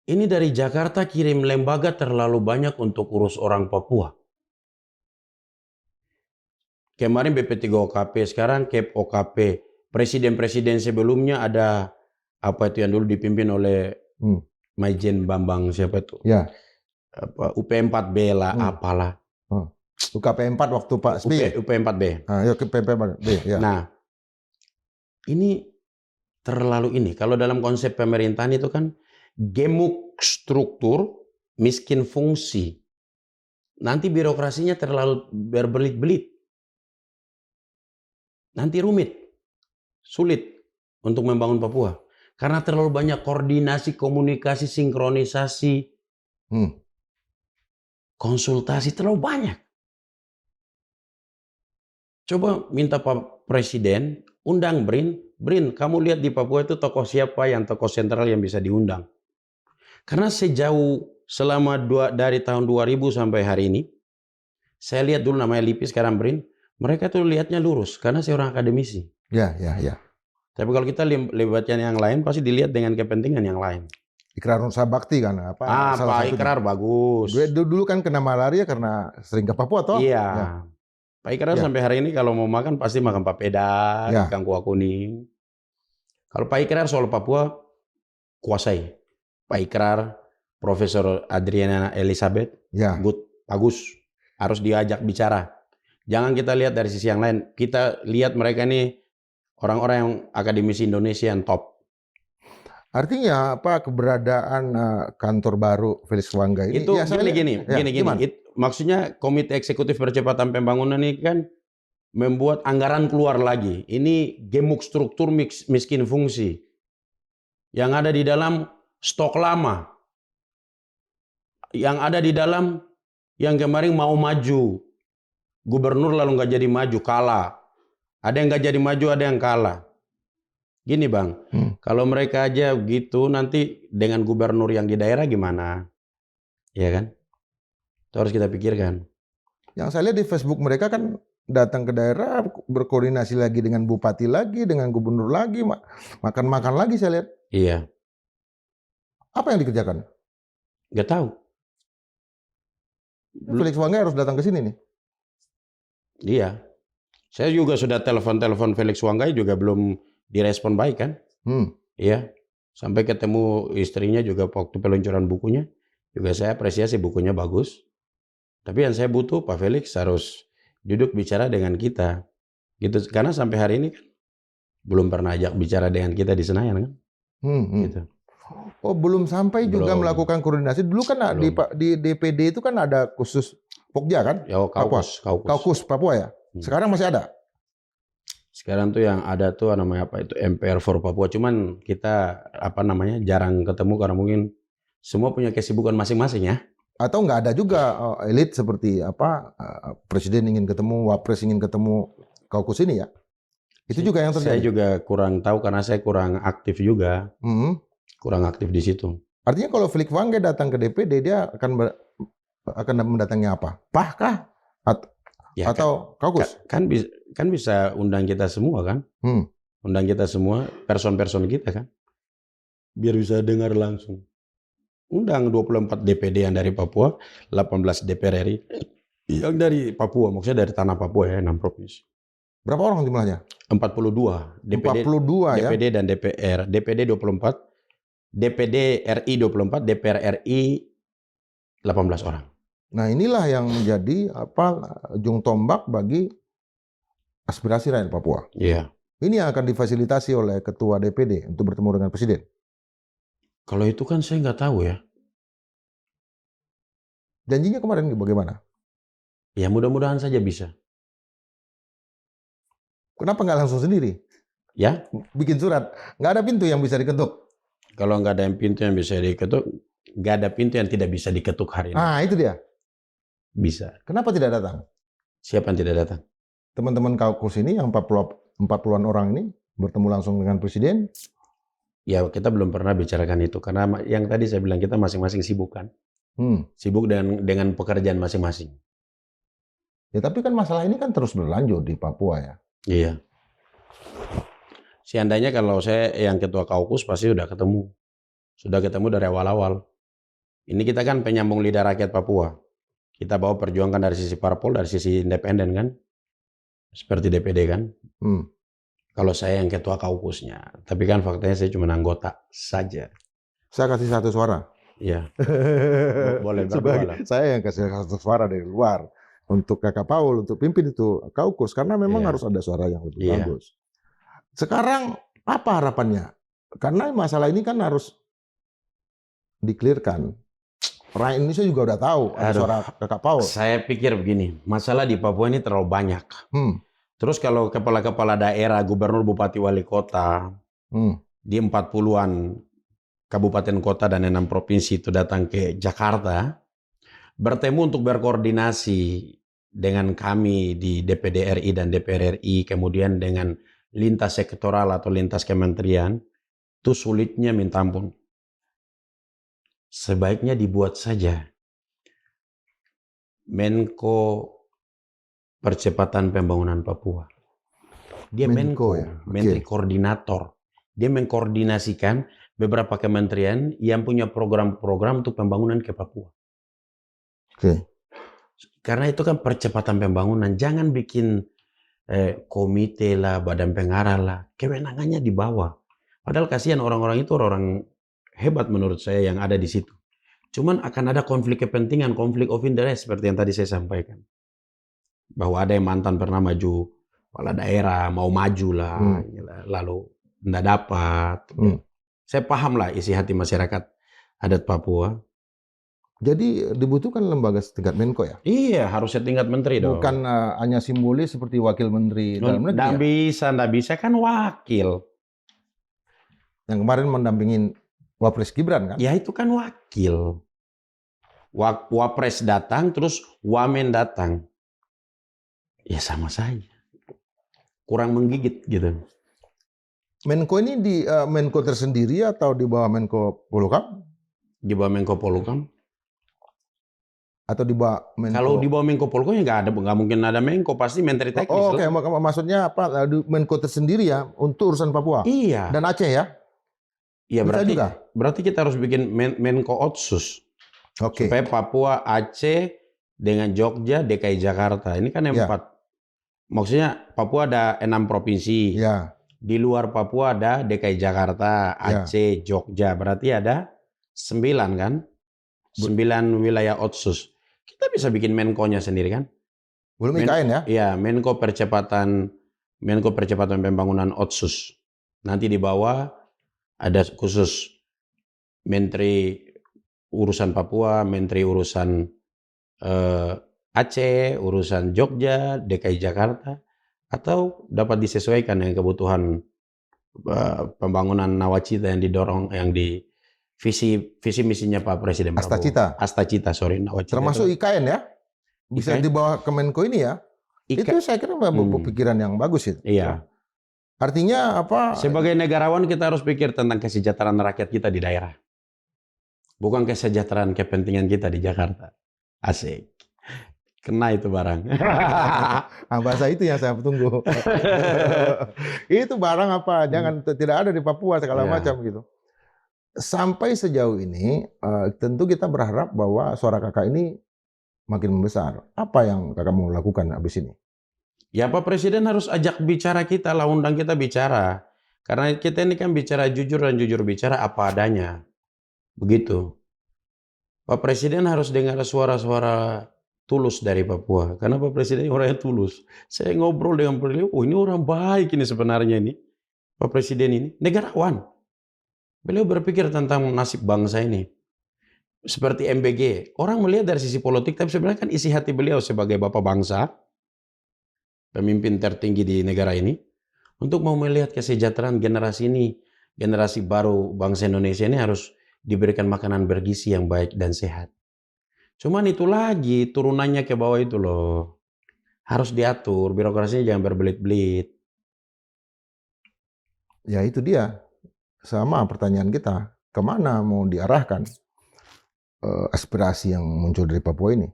Ini dari Jakarta kirim lembaga terlalu banyak untuk urus orang Papua. Kemarin BP3 OKP, sekarang KEP OKP. Presiden-presiden sebelumnya ada apa itu yang dulu dipimpin oleh Maijen Bambang siapa itu? Ya. UP4B lah, apalah. UKP 4 waktu Pak SBY. UP4B. Ya, UP4B. Ya. Nah, ini terlalu ini. Kalau dalam konsep pemerintahan itu kan gemuk struktur, miskin fungsi. Nanti birokrasinya terlalu berbelit-belit. Nanti rumit, sulit untuk membangun Papua. Karena terlalu banyak koordinasi, komunikasi, sinkronisasi, konsultasi terlalu banyak. Coba minta Pak Presiden, undang Brin, kamu lihat di Papua itu tokoh siapa yang tokoh sentral yang bisa diundang. Karena selama dari tahun 2000 sampai hari ini, saya lihat dulu namanya Lipi, sekarang Brin, mereka tuh lihatnya lurus, karena saya orang akademisi. Ya. Tapi kalau kita libatkan yang lain, pasti dilihat dengan kepentingan yang lain. Ikrar Nusa Bakti kan? Pak Ikrar bagus. Dulu kan kena malaria karena sering ke Papua toh? Iya. Ya. Pak Ikrar sampai hari ini kalau mau makan pasti makan papeda, ikan kuah kuning. Kalau Pak Ikrar soal Papua, kuasai. Pak Ikrar, Profesor Adriana Elizabeth, bagus. Harus diajak bicara. Jangan kita lihat dari sisi yang lain. Kita lihat mereka ini orang-orang yang akademisi Indonesia yang top. Artinya apa keberadaan kantor baru Felix Wanggai ini? Itu gini. Maksudnya Komite Eksekutif Percepatan Pembangunan ini kan membuat anggaran keluar lagi. Ini gemuk struktur, miskin fungsi. Yang ada di dalam stok lama. Yang ada di dalam yang kemarin mau maju. Gubernur lalu nggak jadi maju, kalah. Ada yang nggak jadi maju, ada yang kalah. Gini Bang, kalau mereka aja gitu, nanti dengan gubernur yang di daerah gimana? Ya kan? Itu harus kita pikirkan. Yang saya lihat di Facebook mereka kan datang ke daerah, berkoordinasi lagi dengan bupati lagi, dengan gubernur lagi, makan-makan lagi saya lihat. Iya. Apa yang dikerjakan? Nggak tahu. Felix Wanggai harus datang ke sini nih. Iya. Saya juga sudah telepon Felix Wanggai juga belum direspon baik kan. Iya. Sampai ketemu istrinya juga waktu peluncuran bukunya. Juga saya apresiasi bukunya bagus. Tapi yang saya butuh Pak Felix harus duduk bicara dengan kita. Gitu. Karena sampai hari ini kan belum pernah ajak bicara dengan kita di Senayan kan. Gitu. Oh belum sampai juga melakukan koordinasi. Dulu kan di DPD itu kan ada khusus Pokja kan? Ya, Kaukus Papua ya. Sekarang masih ada. Sekarang tuh yang ada tuh namanya apa itu MPR for Papua. Cuman kita jarang ketemu karena mungkin semua punya kesibukan masing-masing ya. Atau nggak ada juga elit seperti presiden ingin ketemu, wapres ingin ketemu Kaukus ini ya? Itu juga yang terjadi. Saya juga kurang tahu karena saya kurang aktif juga. Kurang aktif di situ. Artinya kalau Felix Wanggai datang ke DPD dia akan mendatangi apa? PAH kah? Atau Kaukus? Kan bisa undang kita semua kan? Undang kita semua, person-person kita kan? Biar bisa dengar langsung. Undang 24 DPD yang dari Papua, 18 DPR RI yang dari Papua, maksudnya dari tanah Papua ya, 6 provinsi. Berapa orang jumlahnya? 42. 42 ya? DPD dan DPR. DPD 24, DPD RI 24, DPR RI 18 orang. Nah inilah yang menjadi ujung tombak bagi aspirasi rakyat Papua. Iya. Ini yang akan difasilitasi oleh Ketua DPD untuk bertemu dengan Presiden. Kalau itu kan saya nggak tahu ya. Janjinya kemarin bagaimana? Ya mudah-mudahan saja bisa. Kenapa nggak langsung sendiri? Ya, Bikin surat. Nggak ada pintu yang bisa diketuk. kalau nggak ada pintu yang bisa diketuk, nggak ada pintu yang tidak bisa diketuk hari ini. Ah, itu dia. Bisa. Kenapa tidak datang? Siapa yang tidak datang? Teman-teman kaukus ini yang 40-an orang ini bertemu langsung dengan Presiden. Ya kita belum pernah bicarakan itu karena yang tadi saya bilang kita masing-masing sibuk kan. Sibuk dengan pekerjaan masing-masing. Ya tapi kan masalah ini kan terus berlanjut di Papua ya. Iya. Seandainya kalau saya yang ketua kaukus pasti sudah ketemu. Sudah ketemu dari awal-awal. Ini kita kan penyambung lidah rakyat Papua. Kita bawa perjuangan dari sisi parpol, dari sisi independen kan. Seperti DPD kan. Kalau saya yang ketua kaukusnya. Tapi kan faktanya saya cuma anggota saja. Saya kasih satu suara. Iya. Boleh berdua lah. Saya yang kasih satu suara dari luar. Untuk Kakak Paul, untuk pimpin itu kaukus. Karena memang harus ada suara yang lebih bagus. Sekarang apa harapannya? Karena masalah ini kan harus di-clear-kan. Rakyat Indonesia juga udah tahu ada suara Kakak Paul. Saya pikir begini, masalah di Papua ini terlalu banyak. Terus kalau kepala-kepala daerah, gubernur, bupati, wali kota, di 40-an kabupaten kota dan 6 provinsi itu datang ke Jakarta, bertemu untuk berkoordinasi dengan kami di DPD RI dan DPR RI, kemudian dengan lintas sektoral atau lintas kementerian, itu sulitnya minta ampun. Sebaiknya dibuat saja Menko Percepatan Pembangunan Papua. Dia Menko ya? Menteri Koordinator. Dia mengkoordinasikan beberapa kementerian yang punya program-program untuk pembangunan ke Papua. Karena itu kan percepatan pembangunan. Jangan bikin komite lah, badan pengarah lah. Kewenangannya di bawah. Padahal kasihan orang-orang itu orang hebat menurut saya yang ada di situ. Cuman akan ada konflik kepentingan, konflik of interest seperti yang tadi saya sampaikan. Bahwa ada yang mantan pernah maju kepala daerah, mau maju lah, lalu tidak dapat. Saya paham lah isi hati masyarakat adat Papua. Jadi dibutuhkan lembaga setingkat Menko ya? Iya, harus setingkat menteri dong. Bukan hanya simbolis seperti wakil menteri dalam negeri. Tidak bisa kan wakil. Yang kemarin mendampingin Wapres Gibran kan? Ya itu kan wakil. Wapres datang, terus Wamen datang. Ya sama saja. Kurang menggigit gitu. Menko ini di Menko tersendiri atau di bawah Menko Polhukam? Di bawah Menko Polhukam. Atau di bawah Menko? Kalau di bawah Menko Polhukam ya nggak mungkin ada Menko, pasti Menteri Teknis. Oke. Maksudnya apa? Menko tersendiri ya untuk urusan Papua? Iya. Dan Aceh ya? Iya, berarti kita harus bikin Menko Otsus. Supaya Papua, Aceh, dengan Jogja, DKI Jakarta. Ini kan yang 4. Maksudnya Papua ada 6 provinsi. Ya. Di luar Papua ada DKI Jakarta, Aceh, Jogja. Berarti ada 9 kan? 9 wilayah Otsus. Kita bisa bikin Menko-nya sendiri kan? Belum IKN ya? Iya, Menko Percepatan Pembangunan Otsus. Nanti di bawah ada khusus Menteri urusan Papua, Menteri urusan Aceh, urusan Jogja, DKI Jakarta, atau dapat disesuaikan dengan kebutuhan pembangunan nawacita yang didorong, yang di visi misinya Pak Presiden Prabowo. Astacita, sorry, nawacita. Termasuk IKN ya? Bisa di bawah Kemenko ini ya? Itu saya kira pikiran yang bagus itu. Iya. Artinya apa? Sebagai negarawan kita harus pikir tentang kesejahteraan rakyat kita di daerah. Bukan kesejahteraan kepentingan kita di Jakarta. Asik. Kena itu barang. Bahasa itu yang saya tunggu. Itu barang apa? Jangan tidak ada di Papua segala macam gitu. Sampai sejauh ini tentu kita berharap bahwa suara kakak ini makin membesar. Apa yang kakak mau lakukan habis ini? Ya Pak Presiden harus ajak bicara kita lah, undang kita bicara. Karena kita ini kan bicara jujur dan jujur bicara apa adanya. Begitu. Pak Presiden harus dengar suara-suara tulus dari Papua. Karena Pak Presiden orangnya tulus. Saya ngobrol dengan beliau, oh ini orang baik ini sebenarnya ini. Pak Presiden ini negarawan. Beliau berpikir tentang nasib bangsa ini. Seperti MBG. Orang melihat dari sisi politik, tapi sebenarnya kan isi hati beliau sebagai bapak bangsa, pemimpin tertinggi di negara ini, untuk mau melihat kesejahteraan generasi ini, generasi baru bangsa Indonesia ini harus diberikan makanan bergizi yang baik dan sehat. Cuman itu lagi, turunannya ke bawah itu loh. Harus diatur, birokrasinya jangan berbelit-belit. Ya itu dia. Sama pertanyaan kita, kemana mau diarahkan aspirasi yang muncul dari Papua ini?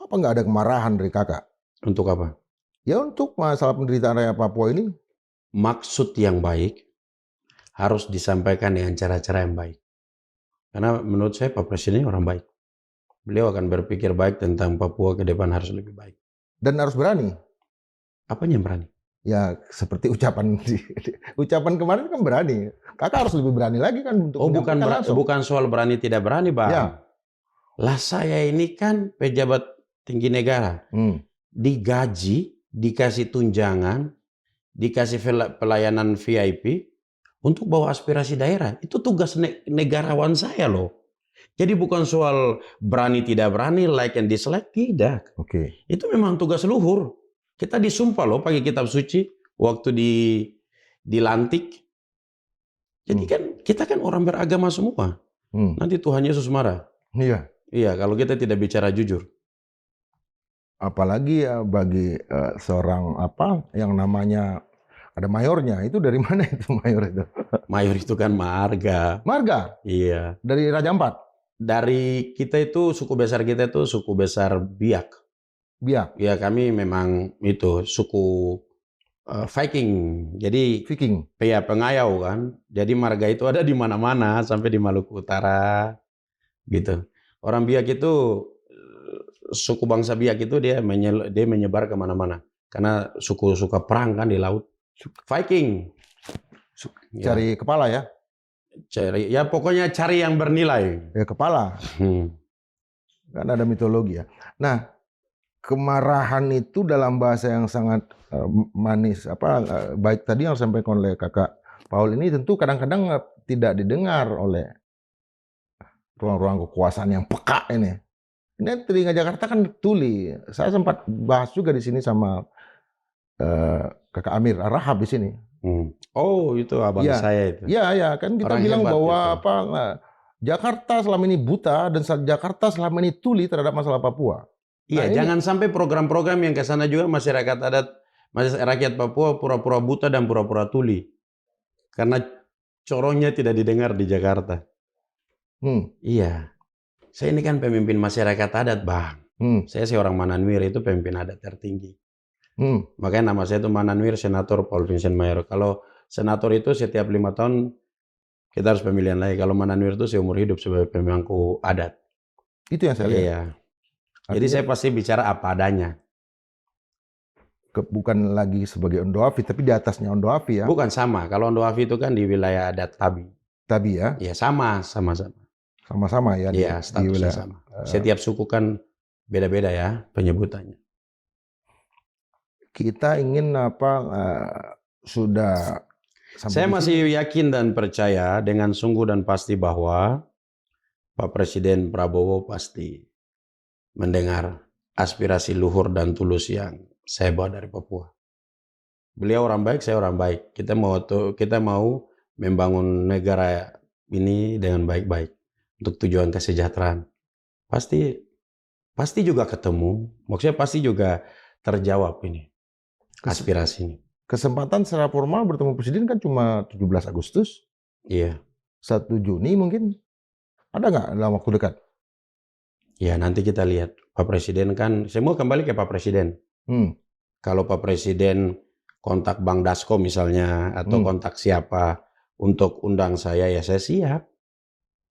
Apa nggak ada kemarahan dari kakak? Untuk apa? Ya untuk masalah penderitaan rakyat Papua ini. Maksud yang baik harus disampaikan dengan cara-cara yang baik. Karena menurut saya Pak Presiden orang baik. Beliau akan berpikir baik tentang Papua ke depan harus lebih baik. Dan harus berani. Apanya yang berani? Ya seperti ucapan kemarin kan berani. Kakak harus lebih berani lagi kan untuk bukan soal berani tidak berani, Bang. Ya. Lah saya ini kan pejabat tinggi negara. Digaji, dikasih tunjangan, dikasih pelayanan VIP untuk bawa aspirasi daerah. Itu tugas negarawan saya loh. Jadi bukan soal berani tidak berani, like and dislike, tidak. Oke. Itu memang tugas luhur. Kita disumpah loh pakai kitab suci waktu dilantik. Jadi kan kita kan orang beragama semua. Nanti Tuhan Yesus marah. Iya. Iya, kalau kita tidak bicara jujur. Apalagi bagi seorang yang namanya ada mayornya, itu dari mana itu mayor itu? Mayor itu kan marga. Marga? Iya. Dari Raja Ampat? Dari kita itu, suku besar kita itu suku besar Biak. Biak? Ya kami memang itu suku Viking. Jadi Viking? Ya pengayau kan. Jadi marga itu ada di mana-mana sampai di Maluku Utara gitu. Orang Biak itu, suku bangsa Biak itu dia menyebar kemana-mana. Karena suku suka perang kan di laut. Viking. Cari kepala ya? Ya pokoknya cari yang bernilai. Ya kepala. Kan ada mitologi ya. Nah, kemarahan itu dalam bahasa yang sangat manis, baik tadi yang disampaikan oleh kakak Paul ini tentu kadang-kadang tidak didengar oleh ruang-ruang kekuasaan yang peka ini. Ini telinga Jakarta kan tuli. Saya sempat bahas juga di sini sama kakak Amir Rahab di sini. Oh itu abang saya itu. Iya kan kita bilang bahwa Jakarta selama ini buta dan Jakarta selama ini tuli terhadap masalah Papua. Iya, jangan sampai program-program yang ke sana juga masyarakat adat, rakyat Papua pura-pura buta dan pura-pura tuli. Karena corongnya tidak didengar di Jakarta. Iya. Saya ini kan pemimpin masyarakat adat, Bang. Saya seorang Mananwir, itu pemimpin adat tertinggi. Makanya nama saya itu Mananwir Senator Paul Vincent Mayar. Kalau senator itu setiap 5 tahun kita harus pemilihan lagi. Kalau Mananwir itu seumur hidup sebagai pemangku adat. Itu yang saya lihat. Iya. Jadi saya pasti bicara apa adanya. Bukan lagi sebagai Ondoafi, tapi di atasnya Ondoafi ya? Bukan, sama. Kalau Ondoafi itu kan di wilayah adat Tabi. Tabi ya? Iya, sama. Sama-sama ya? Iya, statusnya sama. Setiap suku kan beda-beda ya penyebutannya. Kita ingin sudah... Saya masih yakin dan percaya dengan sungguh dan pasti bahwa Pak Presiden Prabowo pasti mendengar aspirasi luhur dan tulus yang saya bawa dari Papua. Beliau orang baik, saya orang baik. Kita mau membangun negara ini dengan baik-baik untuk tujuan kesejahteraan. Pasti juga ketemu, maksudnya pasti juga terjawab ini aspirasi ini. Kesempatan secara formal bertemu Presiden kan cuma 17 Agustus. Iya. 1 Juni mungkin. Ada nggak dalam waktu dekat? Ya nanti kita lihat. Pak Presiden kan, semua kembali ke Pak Presiden. Kalau Pak Presiden kontak Bang Dasko misalnya, atau kontak siapa untuk undang saya, ya saya siap.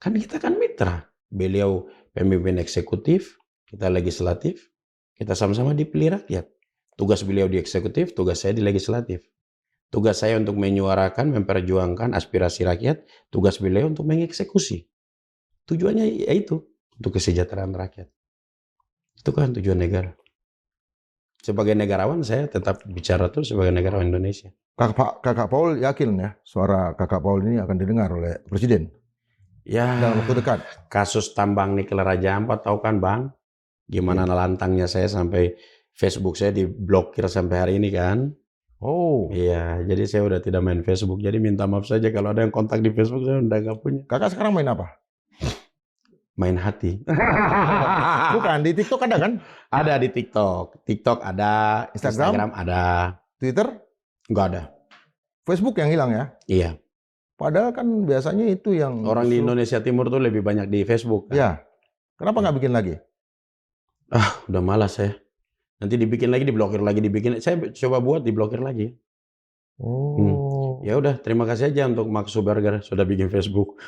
Kan kita kan mitra. Beliau pemimpin eksekutif, kita legislatif, kita sama-sama dipilih rakyat. Tugas beliau di eksekutif, tugas saya di legislatif. Tugas saya untuk menyuarakan, memperjuangkan aspirasi rakyat, tugas beliau untuk mengeksekusi. Tujuannya yaitu untuk kesejahteraan rakyat. Itu kan tujuan negara. Sebagai negarawan saya tetap bicara tuh sebagai negarawan Indonesia. Kakak Paul yakin ya suara Kakak Paul ini akan didengar oleh Presiden Ya, dalam waktu dekat? kasus tambang nikel Raja Ampat tahu kan Bang? Gimana lantangnya saya sampai Facebook saya diblokir sampai hari ini kan? Oh, Iya, jadi saya udah tidak main Facebook. Jadi minta maaf saja kalau ada yang kontak di Facebook saya udah nggak punya. kakak sekarang main apa? Main hati. Bukan, di TikTok ada kan? Ada di TikTok. TikTok ada, Instagram? Instagram ada. Twitter? Nggak ada. Facebook yang hilang ya? Iya. Padahal kan biasanya itu yang Orang di Indonesia Timur tuh lebih banyak di Facebook kan? Ya, kenapa nggak bikin lagi? Udah malas saya. Nanti dibikin lagi, diblokir lagi, dibikin. Saya coba buat diblokir lagi. Oh, Ya udah, terima kasih aja untuk Max Suberger sudah bikin Facebook.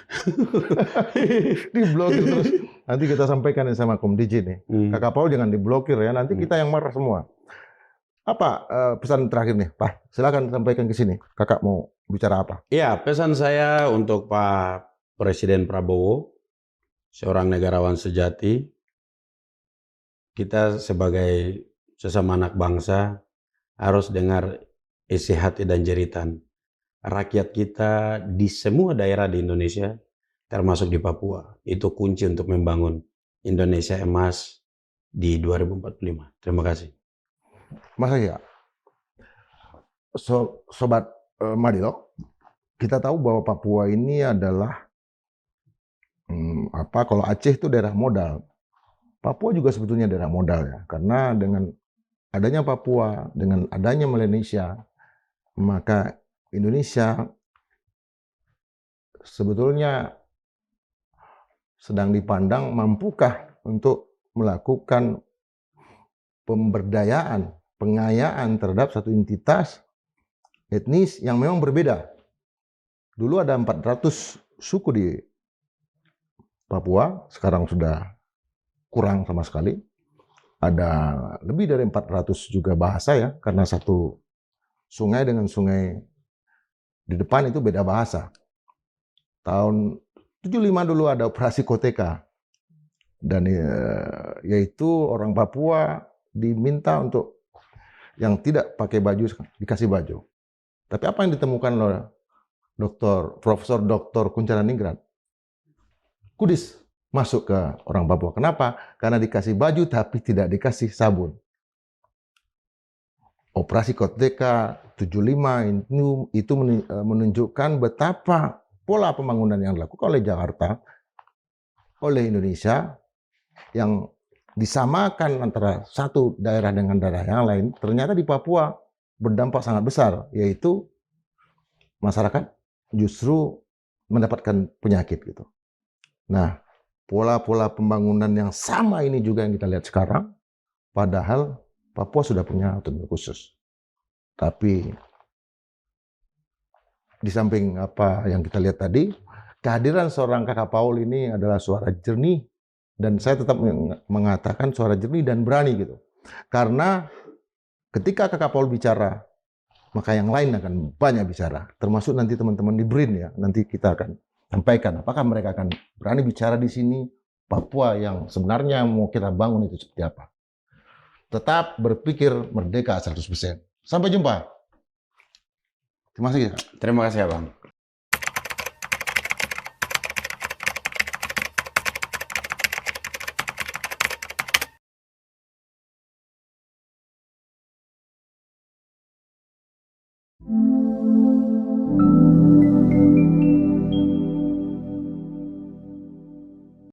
diblokir terus. Nanti kita sampaikan sama Komdiji nih. Kakak Paul jangan diblokir ya, nanti kita yang marah semua. Apa pesan terakhir nih, Pak? Silakan sampaikan ke sini. Kakak mau bicara apa? Iya, pesan saya untuk Pak Presiden Prabowo, seorang negarawan sejati, kita sebagai sesama anak bangsa harus dengar isi hati dan jeritan rakyat kita di semua daerah di Indonesia, termasuk di Papua. Itu kunci untuk membangun Indonesia emas di 2045. Terima kasih. Masa ya, Sobat Madilog, kita tahu bahwa Papua ini adalah kalau Aceh itu daerah modal. Papua juga sebetulnya daerah modal ya, karena dengan adanya Papua, dengan adanya Melanesia, maka Indonesia sebetulnya sedang dipandang mampukah untuk melakukan pemberdayaan, pengayaan terhadap satu entitas etnis yang memang berbeda. Dulu ada 400 suku di Papua, sekarang sudah kurang sama sekali. Ada lebih dari 400 juga bahasa ya, karena satu sungai dengan sungai di depan itu beda bahasa. Tahun 75 dulu ada operasi Koteka, dan yaitu orang Papua diminta untuk yang tidak pakai baju dikasih baju. Tapi apa yang ditemukan oleh Profesor Dr. Kuncharaningrat? Kudis masuk ke orang Papua. Kenapa? Karena dikasih baju tapi tidak dikasih sabun. Operasi Koteka 75 itu menunjukkan betapa pola pembangunan yang dilakukan oleh Jakarta, oleh Indonesia, yang disamakan antara satu daerah dengan daerah yang lain, ternyata di Papua berdampak sangat besar, yaitu masyarakat justru mendapatkan penyakit gitu. Nah, pola-pola pembangunan yang sama ini juga yang kita lihat sekarang, padahal Papua sudah punya otonomi khusus. Tapi di samping apa yang kita lihat tadi, kehadiran seorang Kakak Paul ini adalah suara jernih, dan saya tetap mengatakan suara jernih dan berani gitu. Karena ketika Kakak Paul bicara, maka yang lain akan banyak bicara, termasuk nanti teman-teman di BRIN ya. Nanti kita akan sampaikan apakah mereka akan berani bicara di sini Papua yang sebenarnya mau kita bangun itu seperti apa. Tetap berpikir merdeka 100%. Sampai jumpa. Terima kasih. Terima kasih, Abang. Thank you.